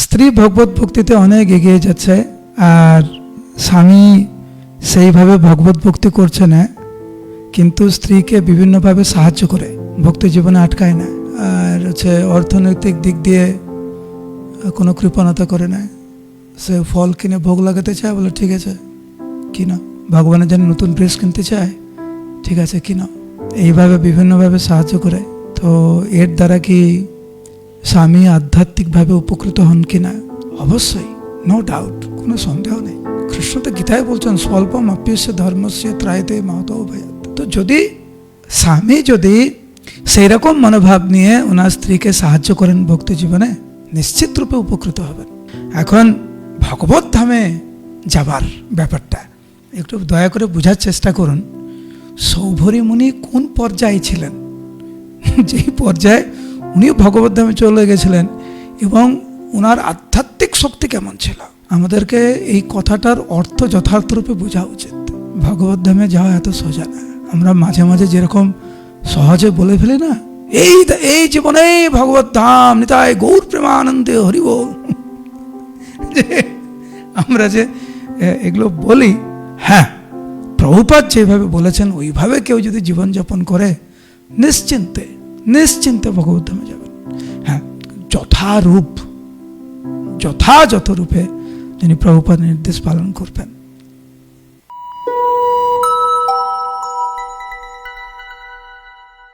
স্ত্রী ভগবত ভক্তিতে অনেক এগিয়ে যাচ্ছে, আর স্বামী সেইভাবে ভগবত ভক্তি করছে না, কিন্তু স্ত্রীকে বিভিন্নভাবে সাহায্য করে, ভক্তি জীবনে আটকায় না। আর অর্থনৈতিক দিক দিয়ে কোনো কৃপণতা করে না। সে ফল কিনে ভোগ লাগাতে চায়, বলে ঠিক আছে কিনো। ভগবানের জন্য নতুন ড্রেস কিনতে চায়, ঠিক আছে কিনো। এইভাবে বিভিন্নভাবে সাহায্য করে। তো এর দ্বারা কি স্বামী আধ্যাত্মিকভাবে উপকৃত হন কিনা? অবশ্যই, নো ডাউট, কোনো সন্দেহ নেই। কৃষ্ণ তো গীতায় বলছেন স্বল্পম অপ্যস্য ধর্মস্য ত্রায়তে মাহতো ভয়াৎ। তো যদি স্বামী যদি সেই রকম মনোভাব নিয়ে ওনার স্ত্রীকে সাহায্য করেন ভক্তি জীবনে, নিশ্চিত রূপে উপকৃত হবেন। এখন ভগবত ধামে যাবার ব্যাপারটা একটু দয়া করে বোঝার চেষ্টা করুন। সৌভরী মুনি কোন পর্যায়ে ছিলেন? যেই পর্যায়ে উনিও ভগবত ধামে চলে গেছিলেন, এবং ওনার আধ্যাত্মিক শক্তি কেমন ছিল। আমাদেরকে এই কথাটার অর্থ যথার্থ রূপে বোঝা উচিত। ভগবত ধামে যাওয়া এত সোজা না। আমরা মাঝে মাঝে যেরকম সহজে বলে ফেলি না, এই জীবনে ভগবত ধাম নিতাই গৌর প্রেমানন্দে হরি বল, আমরা যে এগুলো বলি, হ্যাঁ প্রভুপাদ যেভাবে বলেছেন ওইভাবে কেউ যদি জীবনযাপন করে, নিশ্চিন্তে নিশ্চিন্তে ভগবত ধামে যাবেন। হ্যাঁ, যথাযথ রূপে যিনি প্রভুপাদ নির্দেশ পালন করবেন।